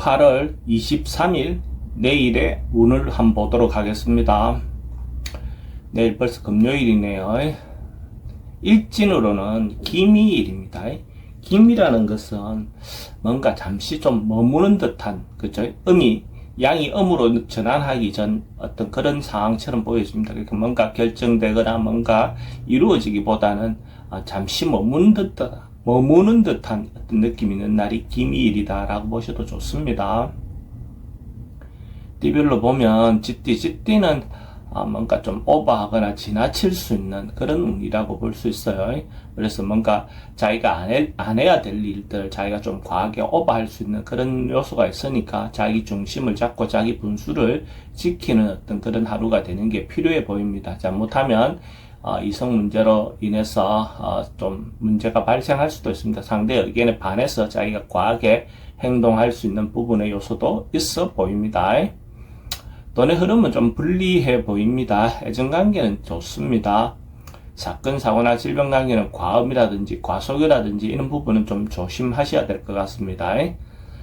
8월 23일 내일의 운을 한번 보도록 하겠습니다. 내일 벌써 금요일이네요. 일진으로는 기미일입니다. 기미라는 것은 뭔가 잠시 좀 머무는 듯한, 그죠? 양이 음으로 전환하기 전 어떤 그런 상황처럼 보여집니다. 그러니까 뭔가 결정되거나 뭔가 이루어지기보다는 잠시 머무는 듯한 어떤 느낌이 있는 날이 기미일이다라고 보셔도 좋습니다. 띠별로 보면 쥐띠는 뭔가 좀 오버하거나 지나칠 수 있는 그런 운이라고 볼 수 있어요. 그래서 뭔가 자기가 안 해야 될 일들, 자기가 좀 과하게 오버할 수 있는 그런 요소가 있으니까 자기 중심을 잡고 자기 분수를 지키는 어떤 그런 하루가 되는 게 필요해 보입니다. 잘못하면 이성 문제로 인해서 좀 문제가 발생할 수도 있습니다. 상대의 의견에 반해서 자기가 과하게 행동할 수 있는 부분의 요소도 있어 보입니다. 돈의 흐름은 좀 불리해 보입니다. 애정관계는 좋습니다. 사건, 사고나 질병 관계는 과음이라든지 과속이라든지 이런 부분은 좀 조심하셔야 될 것 같습니다.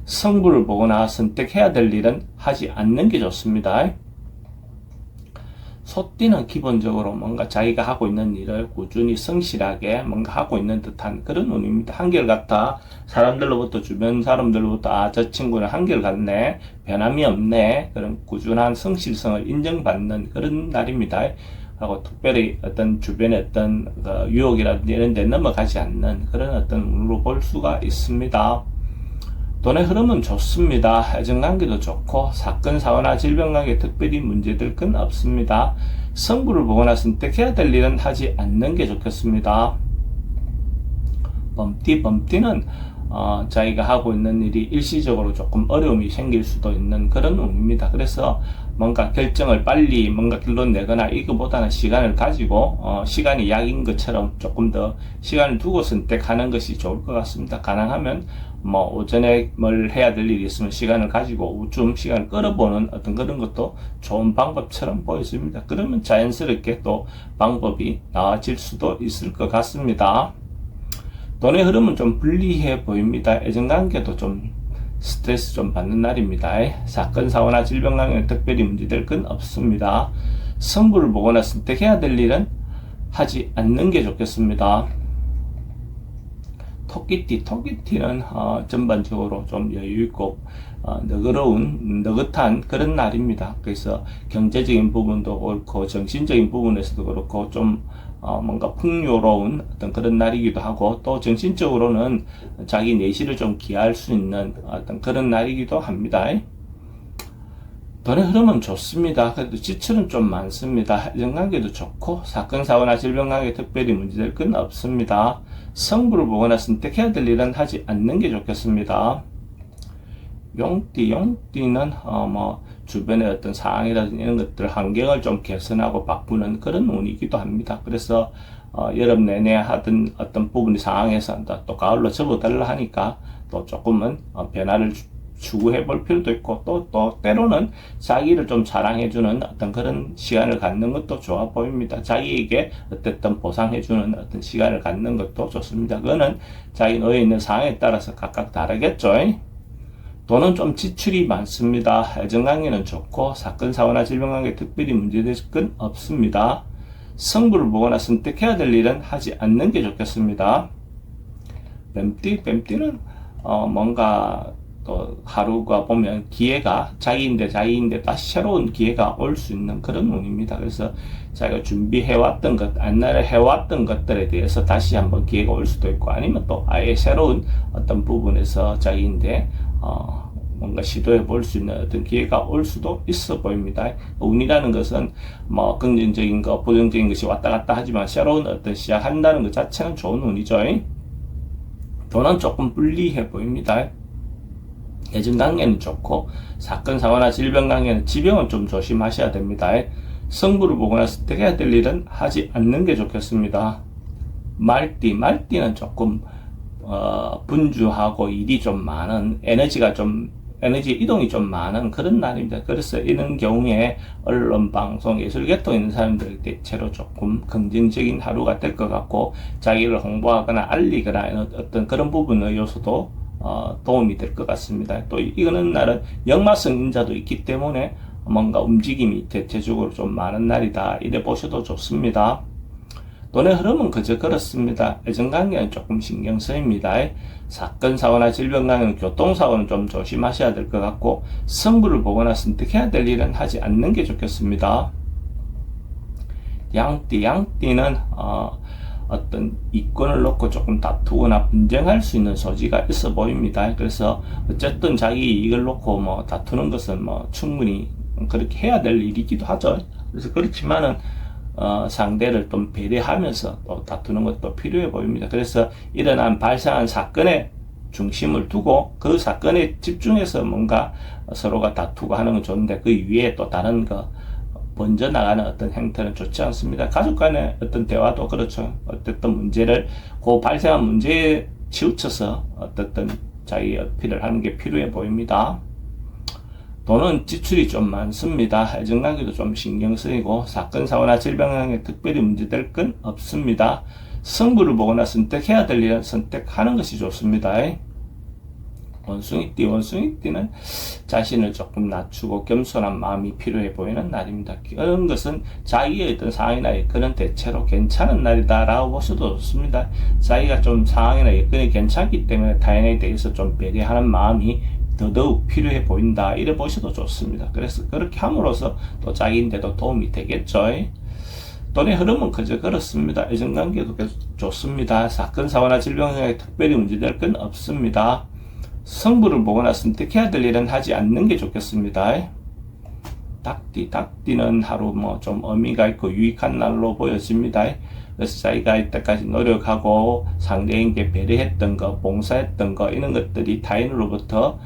성부를 보거나 선택해야 될 일은 하지 않는 게 좋습니다. 소띠는 기본적으로 뭔가 자기가 하고 있는 일을 꾸준히 성실하게 뭔가 하고 있는 듯한 그런 운입니다. 한결같아 사람들로부터, 주변 사람들로부터 저 친구는 한결같네, 변함이 없네, 그런 꾸준한 성실성을 인정받는 그런 날입니다. 하고 특별히 어떤 주변의 어떤 유혹이라든지 이런 데 넘어가지 않는 그런 어떤 운으로 볼 수가 있습니다. 돈의 흐름은 좋습니다. 애정관계도 좋고 사건, 사고나 질병관계 특별히 문제될 건 없습니다. 성부를 보거나 선택해야 될 일은 하지 않는 게 좋겠습니다. 범띠는 자기가 하고 있는 일이 일시적으로 조금 어려움이 생길 수도 있는 그런 운입니다. 그래서 뭔가 결정을 빨리 뭔가 결론 내거나 이거보다는 시간을 가지고 시간이 약인 것처럼 조금 더 시간을 두고 선택하는 것이 좋을 것 같습니다. 가능하면 오전에 뭘 해야 될 일이 있으면 시간을 가지고 오후쯤 시간을 끌어보는 어떤 그런 것도 좋은 방법처럼 보여집니다. 그러면 자연스럽게 또 방법이 나아질 수도 있을 것 같습니다. 돈의 흐름은 좀 불리해 보입니다. 애정관계도 좀 스트레스 좀 받는 날입니다. 사건, 사고나 질병 관계는 특별히 문제될 건 없습니다. 성부를 보거나 선택해야 될 일은 하지 않는 게 좋겠습니다. 토끼띠는 전반적으로 좀 여유있고 느긋한 그런 날입니다. 그래서 경제적인 부분도 그렇고 정신적인 부분에서도 그렇고 좀 뭔가 풍요로운 어떤 그런 날이기도 하고, 또 정신적으로는 자기 내실을 좀 기할 수 있는 어떤 그런 날이기도 합니다. 돈의 흐름은 좋습니다. 그래도 지출은 좀 많습니다. 애정관계도 좋고 사건, 사고나 질병 관계 특별히 문제될 건 없습니다. 성부를 보거나 선택해야 될 일은 하지 않는 게 좋겠습니다. 용띠는 주변의 어떤 상황이라든지 이런 것들 환경을 좀 개선하고 바꾸는 그런 운이기도 합니다. 그래서 여름 내내 하던 어떤 부분이 상황에서 또 가을로 접어달라 하니까 또 조금은 변화를 추구해 볼 필요도 있고, 또 때로는 자기를 좀 자랑해주는 어떤 그런 시간을 갖는 것도 좋아 보입니다. 자기에게 어쨌든 보상해주는 어떤 시간을 갖는 것도 좋습니다. 그거는 자기 놓여 있는 상황에 따라서 각각 다르겠죠. 돈은 좀 지출이 많습니다. 애정관계는 좋고 사건, 사고나 질병관계 특별히 문제될 건 없습니다. 성부를 보거나 선택해야 될 일은 하지 않는 게 좋겠습니다. 뱀띠는 뭔가 또 하루가 보면 기회가 자기인데 다시 새로운 기회가 올 수 있는 그런 운입니다. 그래서 자기가 준비해왔던 옛날에 해왔던 것들에 대해서 다시 한번 기회가 올 수도 있고, 아니면 또 아예 새로운 어떤 부분에서 자기인데 뭔가 시도해 볼 수 있는 어떤 기회가 올 수도 있어 보입니다. 운이라는 것은 긍정적인 거, 부정적인 것이 왔다 갔다 하지만 새로운 어떤 시작한다는 것 자체는 좋은 운이죠. 돈은 조금 불리해 보입니다. 애정관계는 좋고 사건, 사고나 질병 관계는 지병은 좀 조심하셔야 됩니다. 성부를 보거나 선택해야 될 일은 하지 않는 게 좋겠습니다. 말띠는 조금 분주하고 일이 좀 많은, 에너지 이동이 좀 많은 그런 날입니다. 그래서 이런 경우에 언론, 방송, 예술 계통에 있는 사람들 대체로 조금 긍정적인 하루가 될 것 같고, 자기를 홍보하거나 알리거나 어떤 그런 부분의 요소도 도움이 될 것 같습니다. 또 이거는 날은 역마성 인자도 있기 때문에 뭔가 움직임이 대체적으로 좀 많은 날이다 이래 보셔도 좋습니다. 돈의 흐름은 그저 그렇습니다. 애정관계는 조금 신경 쓰입니다. 사건, 사고나 질병 관계는 교통사고는 좀 조심하셔야 될 것 같고 승부를 보거나 선택해야 될 일은 하지 않는 게 좋겠습니다. 양띠는 어떤 이권을 놓고 조금 다투거나 분쟁할 수 있는 소지가 있어 보입니다. 그래서 어쨌든 자기 이익을 놓고 뭐 다투는 것은 뭐 충분히 그렇게 해야 될 일이기도 하죠. 그래서 그렇지만은 상대를 좀 배려하면서 또 다투는 것도 필요해 보입니다. 그래서 발생한 사건에 중심을 두고 그 사건에 집중해서 뭔가 서로가 다투고 하는 건 좋은데 그 위에 또 다른 거 번져 나가는 어떤 행태는 좋지 않습니다. 가족 간의 어떤 대화도 그렇죠. 어쨌든 그 발생한 문제에 치우쳐서 어쨌든 자기 어필을 하는 게 필요해 보입니다. 돈은 지출이 좀 많습니다. 애정관계도 좀 신경 쓰이고 사건, 사고나 질병에 특별히 문제될 건 없습니다. 승부를 보거나 선택해야 될 일은 선택하는 것이 좋습니다. 원숭이띠는 자신을 조금 낮추고 겸손한 마음이 필요해 보이는 날입니다. 그런 것은 자기의 어떤 상황이나 여건은 대체로 괜찮은 날이다 라고 보셔도 좋습니다. 자기가 좀 상황이나 여건이 괜찮기 때문에 타인에 대해서 좀 배려하는 마음이 더더욱 필요해 보인다 이래 보셔도 좋습니다. 그래서 그렇게 함으로써 또 자기인데도 도움이 되겠죠. 돈의 흐름은 그저 그렇습니다. 애정관계도 좋습니다. 사건, 사고나 질병에 특별히 문제될 건 없습니다. 승부를 보거나 선택해야 될 일은 하지 않는 게 좋겠습니다. 닭띠는 하루 뭐 좀 의미가 있고 유익한 날로 보여집니다. 그래서 자기가 이때까지 노력하고 상대에게 배려했던 거, 봉사했던 거 이런 것들이 타인으로부터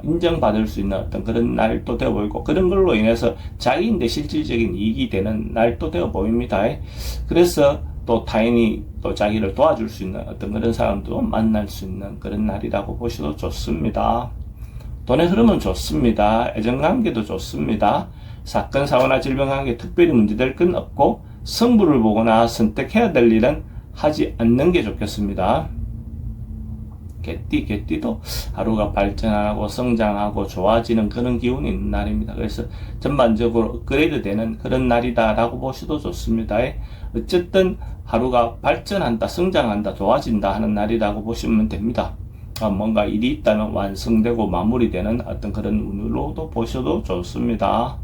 인정받을 수 있는 어떤 그런 날도 되어 보이고 그런 걸로 인해서 자기인데 실질적인 이익이 되는 날도 되어 보입니다. 그래서 또 타인이 또 자기를 도와줄 수 있는 어떤 그런 사람도 만날 수 있는 그런 날이라고 보셔도 좋습니다. 돈의 흐름은 좋습니다. 애정관계도 좋습니다. 사건, 사고나 질병 관계 특별히 문제될 건 없고 승부를 보거나 선택해야 될 일은 하지 않는 게 좋겠습니다. 개띠도 하루가 발전하고 성장하고 좋아지는 그런 기운이 있는 날입니다. 그래서 전반적으로 업그레이드 되는 그런 날이다 라고 보셔도 좋습니다. 어쨌든 하루가 발전한다, 성장한다, 좋아진다 하는 날이라고 보시면 됩니다. 뭔가 일이 있다면 완성되고 마무리되는 어떤 그런 운으로도 보셔도 좋습니다.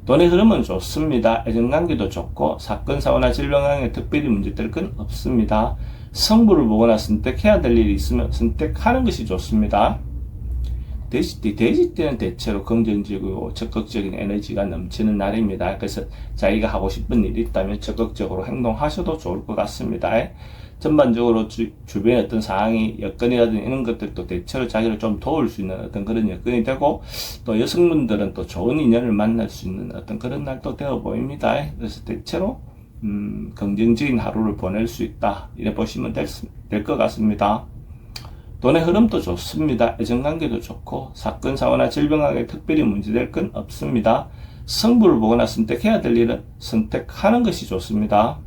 돈의 흐름은 좋습니다. 애정관계도 좋고 사건, 사고나 질병 관계에 특별히 문제될 건 없습니다. 승부를 보거나 선택해야 될 일이 있으면 선택하는 것이 좋습니다. 돼지띠는 대체로 긍정적이고 적극적인 에너지가 넘치는 날입니다. 그래서 자기가 하고 싶은 일이 있다면 적극적으로 행동하셔도 좋을 것 같습니다. 전반적으로 주변의 어떤 상황이 여건이라든지 이런 것들도 대체로 자기를 좀 도울 수 있는 어떤 그런 여건이 되고 또 여성분들은 또 좋은 인연을 만날 수 있는 어떤 그런 날도 되어 보입니다. 그래서 대체로 긍정적인 하루를 보낼 수 있다 이래 보시면 될 것 같습니다. 돈의 흐름도 좋습니다. 애정관계도 좋고 사건, 사고나 질병 관계에 특별히 문제될 건 없습니다. 승부를 보거나 선택해야 될 일은 선택하는 것이 좋습니다.